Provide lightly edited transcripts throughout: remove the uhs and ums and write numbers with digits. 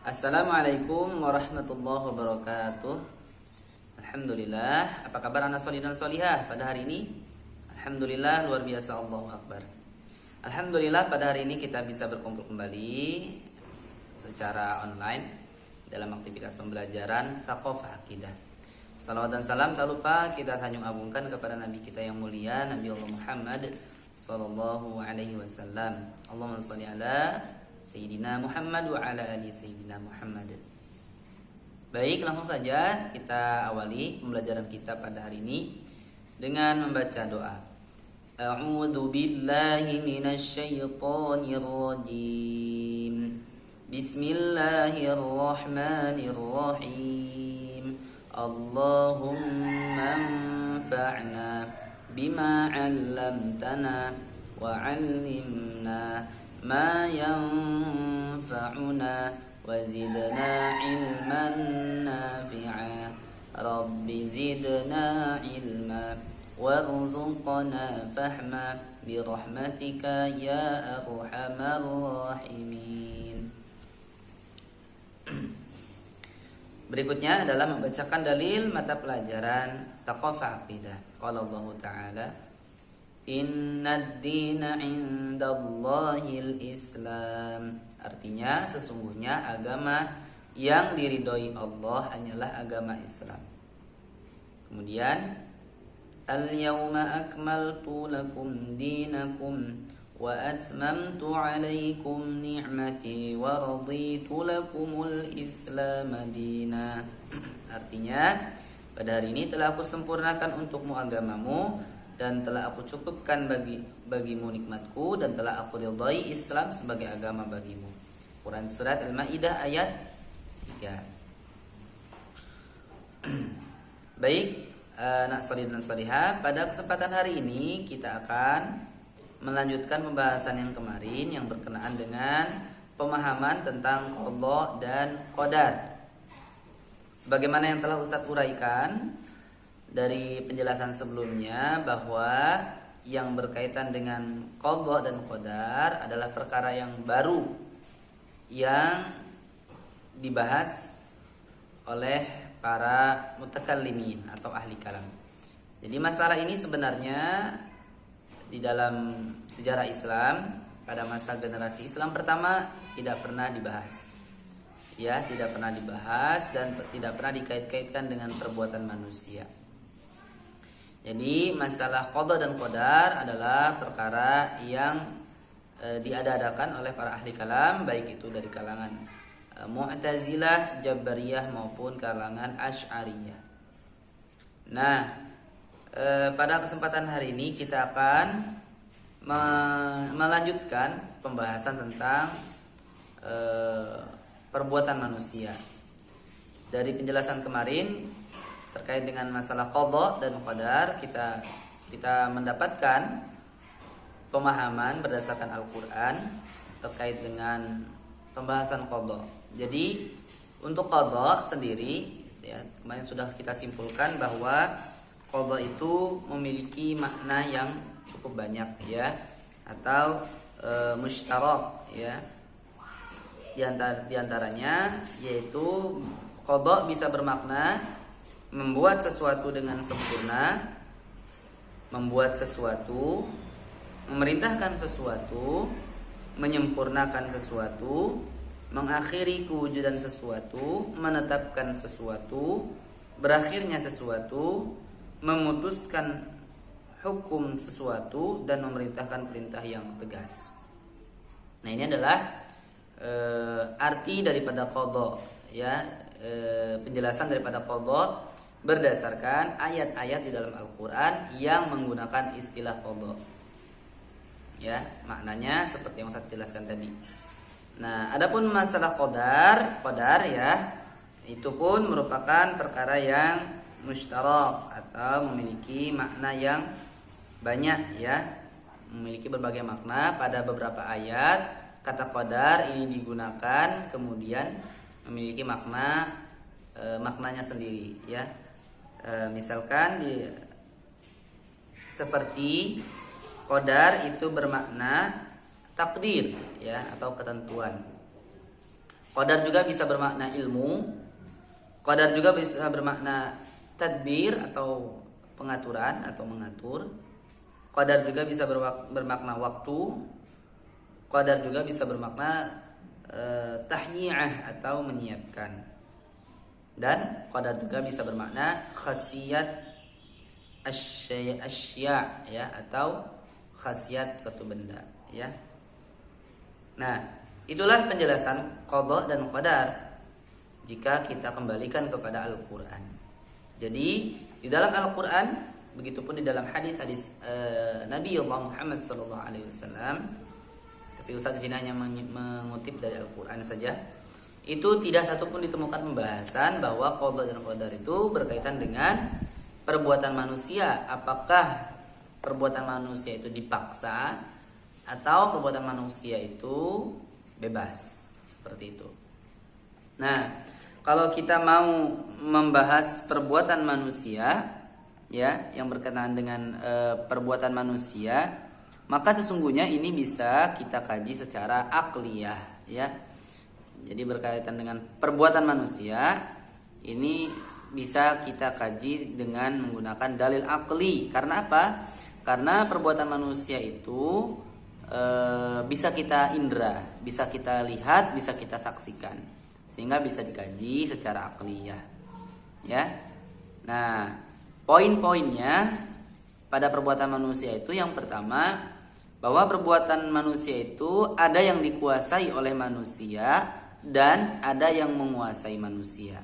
Assalamualaikum warahmatullahi wabarakatuh. Alhamdulillah, apa kabar anak solih dan solihah pada hari ini? Alhamdulillah, luar biasa, Allahu Akbar. Alhamdulillah, pada hari ini kita bisa berkumpul kembali secara online dalam aktivitas pembelajaran Thaqafah Akidah. Salawat dan salam tak lupa kita sanjung agungkan kepada Nabi kita yang mulia, Nabi Allah Muhammad sallallahu alaihi wasallam. Allahumma shalli ala Sayyidina Muhammad wa ala ali Sayyidina Muhammad. Baik, langsung saja kita awali pembelajaran kita pada hari ini dengan membaca doa. A'udzu billahi minasy syaithanir rajim. Bismillahirrahmanirrahim. Allahumma anfa'na bima 'allamtana wa 'allimna ما ينفعنا وزدنا علما نافعا رب زدنا علما وارزقنا فهما برحمتك يا أرحم الراحمين. Berikutnya adalah membacakan dalil mata pelajaran Thaqafah Aqidah. Qala Allah Ta'ala, Inna ad-dina indallahil Islam. Artinya sesungguhnya agama yang diridhoi Allah hanyalah agama Islam. Kemudian Al-yawma akmaltu lakum dinakum wa atmamtu alaikum ni'mati wa raditu lakumul Islam dina. Artinya pada hari ini telah aku sempurnakan untukmu agamamu dan telah aku cukupkan bagimu nikmatku dan telah aku ridhai Islam sebagai agama bagimu. Quran surat Al-Maidah ayat 3. Baik, anak solih dan solihah, pada kesempatan hari ini kita akan melanjutkan pembahasan yang kemarin yang berkenaan dengan pemahaman tentang qada dan qadar. Sebagaimana yang telah Ustaz uraikan dari penjelasan sebelumnya, bahwa yang berkaitan dengan qada dan qadar adalah perkara yang baru yang dibahas oleh para mutakallimin atau ahli kalam. Jadi masalah ini sebenarnya di dalam sejarah Islam pada masa generasi Islam pertama tidak pernah dibahas. Ya, tidak pernah dibahas dan tidak pernah dikait-kaitkan dengan perbuatan manusia. Jadi masalah qada dan qadar adalah perkara yang diadakan oleh para ahli kalam, baik itu dari kalangan Mu'tazilah, Jabariyah maupun kalangan Asy'ariyah. Nah, pada kesempatan hari ini kita akan melanjutkan pembahasan tentang perbuatan manusia. Dari penjelasan kemarin terkait dengan masalah qada dan qadar, kita mendapatkan pemahaman berdasarkan Al-Qur'an terkait dengan pembahasan qada. Jadi untuk qada sendiri ya, kemarin sudah kita simpulkan bahwa qada itu memiliki makna yang cukup banyak ya, atau musytarak ya. Di antaranya yaitu qada bisa bermakna membuat sesuatu dengan sempurna, membuat sesuatu, memerintahkan sesuatu, menyempurnakan sesuatu, mengakhiri kewujudan sesuatu, menetapkan sesuatu, berakhirnya sesuatu, memutuskan hukum sesuatu, dan memerintahkan perintah yang tegas. Nah, ini adalah arti daripada qada ya, penjelasan daripada qada berdasarkan ayat-ayat di dalam Al-Quran yang menggunakan istilah qada. Ya, maknanya seperti yang saya jelaskan tadi. Nah, adapun masalah qadar ya, itu pun merupakan perkara yang musytarak atau memiliki makna yang banyak ya, memiliki berbagai makna. Pada beberapa ayat kata qadar ini digunakan kemudian memiliki maknanya sendiri ya. Misalkan seperti qadar itu bermakna takdir ya, atau ketentuan. Qadar juga bisa bermakna ilmu. Qadar juga bisa bermakna tadbir atau pengaturan atau mengatur. Qadar juga bisa bermakna waktu. Qadar juga bisa bermakna tahyi'ah atau menyiapkan. Dan qadar juga bisa bermakna khasiyat asya ya, atau khasiat suatu benda ya. Nah, itulah penjelasan qada dan qadar jika kita kembalikan kepada Al-Qur'an. Jadi di dalam Al-Qur'an, begitupun di dalam hadis-hadis Nabi Allah Muhammad SAW, tapi Ustaz di sini hanya mengutip dari Al-Qur'an saja. Itu tidak satupun ditemukan pembahasan bahwa qada dan qadar itu berkaitan dengan perbuatan manusia. Apakah perbuatan manusia itu dipaksa atau perbuatan manusia itu bebas, seperti itu. Nah, kalau kita mau membahas perbuatan manusia ya, yang berkenaan dengan perbuatan manusia, maka sesungguhnya ini bisa kita kaji secara akliyah ya. Jadi berkaitan dengan perbuatan manusia ini bisa kita kaji dengan menggunakan dalil akli. Karena apa? Karena perbuatan manusia itu bisa kita indra, bisa kita lihat, bisa kita saksikan, sehingga bisa dikaji secara akliyah ya. Nah, poin-poinnya pada perbuatan manusia itu, yang pertama, bahwa perbuatan manusia itu ada yang dikuasai oleh manusia dan ada yang menguasai manusia.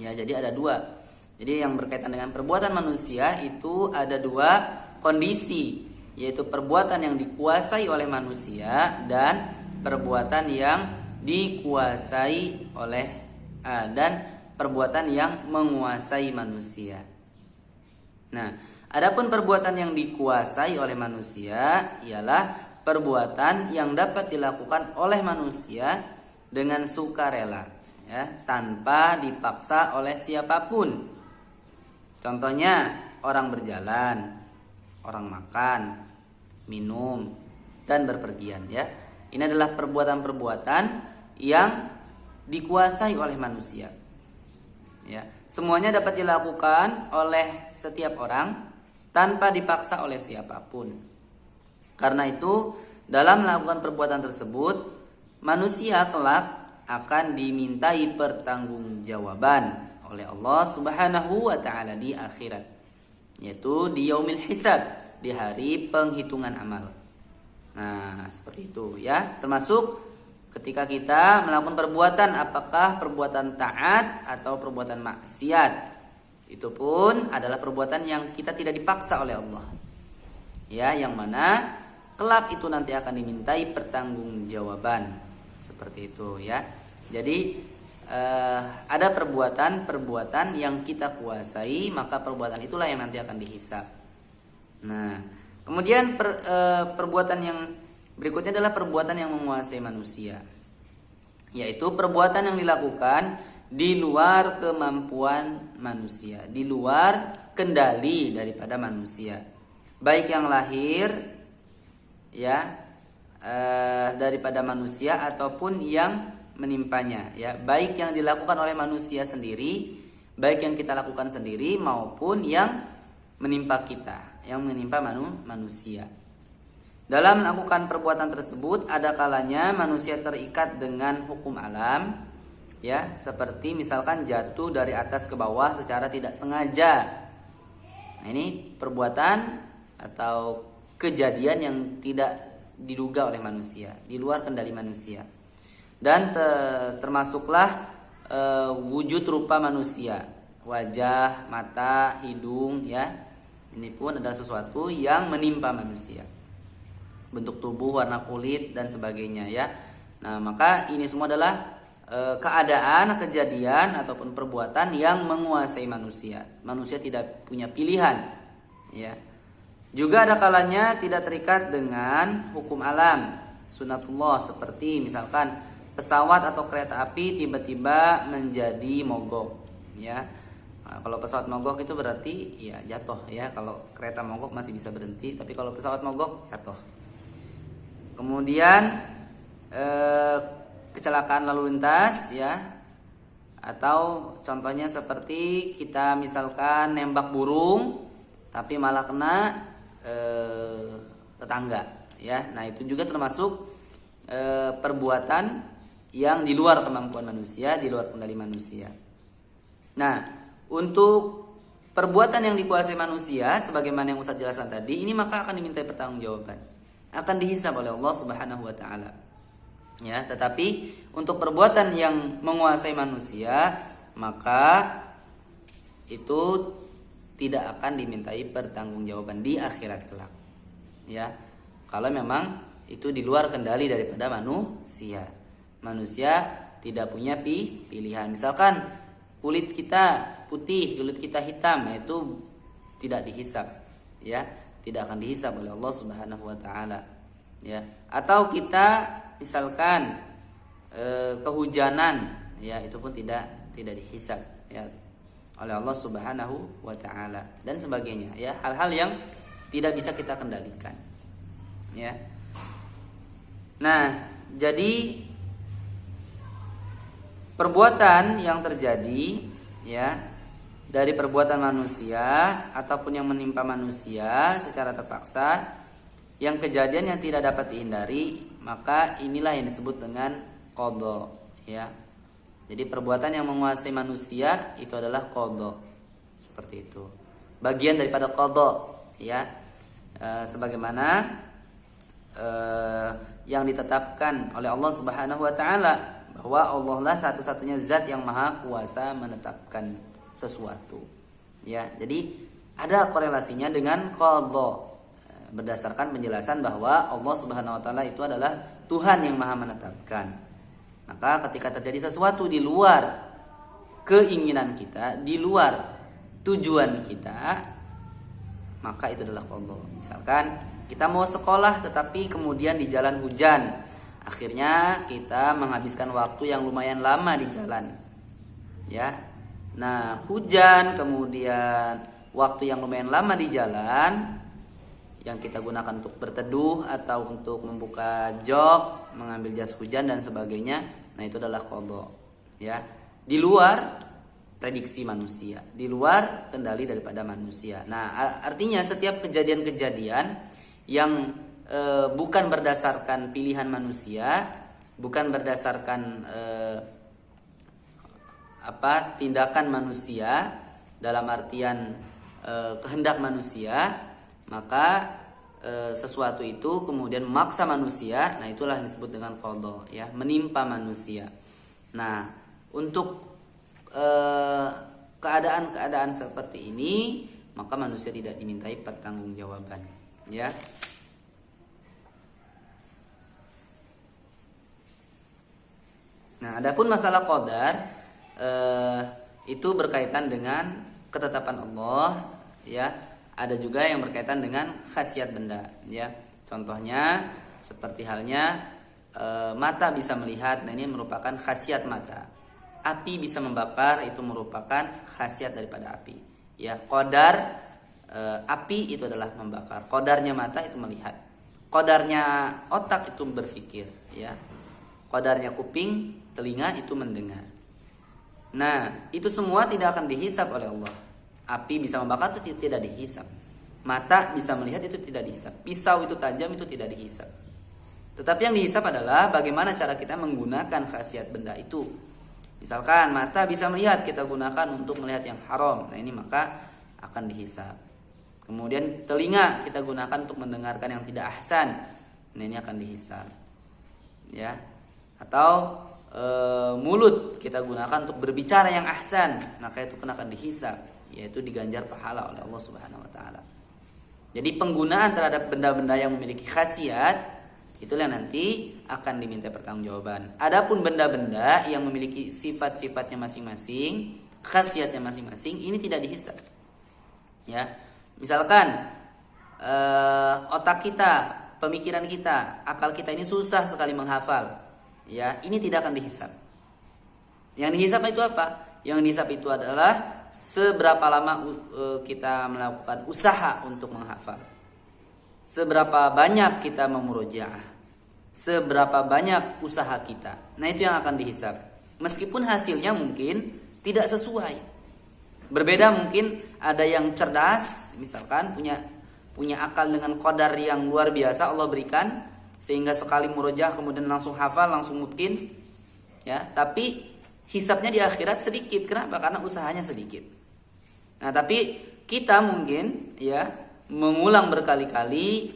Ya, jadi ada dua. Jadi yang berkaitan dengan perbuatan manusia itu ada dua kondisi, yaitu perbuatan yang dikuasai oleh manusia dan perbuatan yang dikuasai oleh dan perbuatan yang menguasai manusia. Nah, adapun perbuatan yang dikuasai oleh manusia ialah perbuatan yang dapat dilakukan oleh manusia dengan sukarela ya, tanpa dipaksa oleh siapapun. Contohnya orang berjalan, orang makan, minum, dan berpergian ya. Ini adalah perbuatan-perbuatan yang dikuasai oleh manusia. Ya, semuanya dapat dilakukan oleh setiap orang tanpa dipaksa oleh siapapun. Karena itu, dalam melakukan perbuatan tersebut, manusia kelak akan dimintai pertanggungjawaban oleh Allah Subhanahu wa taala di akhirat, yaitu di yaumil hisab, di hari penghitungan amal. Nah, seperti itu ya. Termasuk ketika kita melakukan perbuatan, apakah perbuatan taat atau perbuatan maksiat, itu pun adalah perbuatan yang kita tidak dipaksa oleh Allah. Ya, yang mana kelak itu nanti akan dimintai pertanggungjawaban. Seperti itu ya. Jadi ada perbuatan yang kita kuasai, maka perbuatan itulah yang nanti akan dihisab. Nah, kemudian perbuatan yang berikutnya adalah perbuatan yang menguasai manusia, yaitu perbuatan yang dilakukan di luar kemampuan manusia, di luar kendali daripada manusia, baik yang lahir ya daripada manusia ataupun yang menimpanya ya, baik yang dilakukan oleh manusia sendiri, baik yang kita lakukan sendiri maupun yang menimpa kita, yang menimpa manusia. Dalam melakukan perbuatan tersebut ada kalanya manusia terikat dengan hukum alam ya, seperti misalkan jatuh dari atas ke bawah secara tidak sengaja. Nah, ini perbuatan atau kejadian yang tidak diduga oleh manusia, di luar kendali manusia. Dan termasuklah wujud rupa manusia, wajah, mata, hidung ya. Ini pun adalah sesuatu yang menimpa manusia. Bentuk tubuh, warna kulit dan sebagainya ya. Nah, maka ini semua adalah keadaan, kejadian ataupun perbuatan yang menguasai manusia. Manusia tidak punya pilihan ya. Juga ada kalanya tidak terikat dengan hukum alam, sunatullah, seperti misalkan pesawat atau kereta api tiba-tiba menjadi mogok ya. Nah, kalau pesawat mogok itu berarti ya jatuh ya. Kalau kereta mogok masih bisa berhenti, tapi kalau pesawat mogok jatuh. Kemudian kecelakaan lalu lintas ya, atau contohnya seperti kita misalkan nembak burung tapi malah kena tetangga ya. Nah, itu juga termasuk perbuatan yang di luar kemampuan manusia, di luar kendali manusia. Nah, untuk perbuatan yang dikuasai manusia sebagaimana yang Ustaz jelaskan tadi, ini maka akan dimintai pertanggungjawaban, akan dihisab oleh Allah Subhanahu wa taala. Ya, tetapi untuk perbuatan yang menguasai manusia maka itu tidak akan dimintai pertanggungjawaban di akhirat kelak. Ya. Kalau memang itu di luar kendali daripada manusia. Manusia tidak punya pilihan. Misalkan kulit kita putih, kulit kita hitam, itu tidak dihisab, ya, tidak akan dihisab oleh Allah Subhanahu wa taala. Ya. Atau kita misalkan kehujanan, ya, itu pun tidak dihisab ya oleh Allah Subhanahu wa taala dan sebagainya, ya, hal-hal yang tidak bisa kita kendalikan. Ya. Nah, jadi perbuatan yang terjadi ya dari perbuatan manusia ataupun yang menimpa manusia secara terpaksa, yang kejadian yang tidak dapat dihindari, maka inilah yang disebut dengan qadha ya. Jadi perbuatan yang menguasai manusia itu adalah qadha. Seperti itu. Bagian daripada qadha ya. Sebagaimana yang ditetapkan oleh Allah Subhanahu wa taala bahwa Allah lah satu-satunya zat yang maha kuasa menetapkan sesuatu. Ya, jadi ada korelasinya dengan qadha berdasarkan penjelasan bahwa Allah Subhanahu wa taala itu adalah Tuhan yang maha menetapkan. Maka ketika terjadi sesuatu di luar keinginan kita, di luar tujuan kita, maka itu adalah qadha. Misalkan kita mau sekolah tetapi kemudian di jalan hujan, akhirnya kita menghabiskan waktu yang lumayan lama di jalan. Ya. Nah, hujan kemudian waktu yang lumayan lama di jalan yang kita gunakan untuk berteduh atau untuk membuka jok, mengambil jas hujan dan sebagainya. Nah, itu adalah qadha. Ya. Di luar prediksi manusia, di luar kendali daripada manusia. Nah, artinya setiap kejadian-kejadian yang bukan berdasarkan pilihan manusia, bukan berdasarkan tindakan manusia dalam artian kehendak manusia, maka sesuatu itu kemudian memaksa manusia. Nah, itulah yang disebut dengan qadha ya, menimpa manusia. Nah, untuk keadaan-keadaan seperti ini maka manusia tidak dimintai pertanggungjawaban ya. Nah, adapun masalah qadar itu berkaitan dengan ketetapan Allah ya. Ada juga yang berkaitan dengan khasiat benda ya. Contohnya seperti halnya mata bisa melihat, nah ini merupakan khasiat mata. Api bisa membakar, itu merupakan khasiat daripada api. Ya, qadar api itu adalah membakar. Qadarnya mata itu melihat. Qadarnya otak itu berpikir, ya. Qadarnya kuping, telinga itu mendengar. Nah, itu semua tidak akan dihisab oleh Allah. Api bisa membakar itu tidak dihisab. Mata bisa melihat itu tidak dihisab. Pisau itu tajam itu tidak dihisab. Tetapi yang dihisab adalah bagaimana cara kita menggunakan khasiat benda itu. Misalkan mata bisa melihat, kita gunakan untuk melihat yang haram. Nah, ini maka akan dihisab. Kemudian telinga kita gunakan untuk mendengarkan yang tidak ahsan. Nah, ini akan dihisab. Ya. Atau mulut kita gunakan untuk berbicara yang ahsan, maka itu pun akan dihisab, yaitu diganjar pahala oleh Allah Subhanahu wa taala. Jadi penggunaan terhadap benda-benda yang memiliki khasiat itulah nanti akan diminta pertanggungjawaban. Adapun benda-benda yang memiliki sifat-sifatnya masing-masing, khasiatnya masing-masing, ini tidak dihisab. Ya. Misalkan otak kita, pemikiran kita, akal kita ini susah sekali menghafal. Ya, ini tidak akan dihisab. Yang dihisab itu apa? Yang dihisab itu adalah seberapa lama kita melakukan usaha untuk menghafal. Seberapa banyak kita memurojaah. seberapa banyak usaha kita. Nah, itu yang akan dihisab. Meskipun hasilnya mungkin tidak sesuai. Berbeda, mungkin ada yang cerdas, misalkan punya akal dengan qadar yang luar biasa Allah berikan, sehingga sekali murojaah kemudian langsung hafal, langsung mungkin, ya. Tapi hisabnya di akhirat sedikit. Kenapa? Karena usahanya sedikit. Nah, tapi kita mungkin ya mengulang berkali-kali,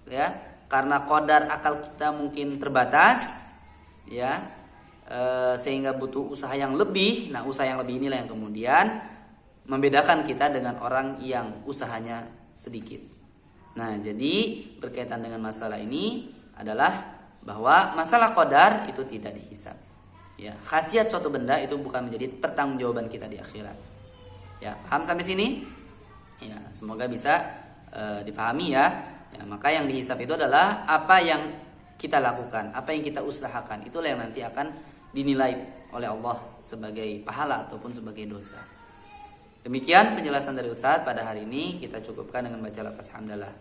ya, karena qadar akal kita mungkin terbatas, ya, sehingga butuh usaha yang lebih. Nah, usaha yang lebih inilah yang kemudian membedakan kita dengan orang yang usahanya sedikit. Nah, jadi berkaitan dengan masalah ini adalah bahwa masalah qadar itu tidak dihisab. Ya, khasiat suatu benda itu bukan menjadi pertanggungjawaban kita di akhirat. Ya, paham sampai sini? Ya, semoga bisa dipahami ya. Ya, maka yang dihisab itu adalah apa yang kita lakukan, apa yang kita usahakan. Itulah yang nanti akan dinilai oleh Allah sebagai pahala ataupun sebagai dosa. Demikian penjelasan dari Ustaz pada hari ini. Kita cukupkan dengan baca lafaz hamdalah.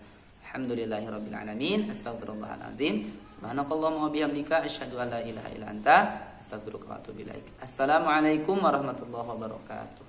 Alhamdulillahirabbil alamin. Astaghfirullahaladzim. Subhanakallahumma wa bihamdika asyhadu an la ilaha illa anta astaghfiruka wa atubu ilaik. Assalamualaikum warahmatullahi wabarakatuh.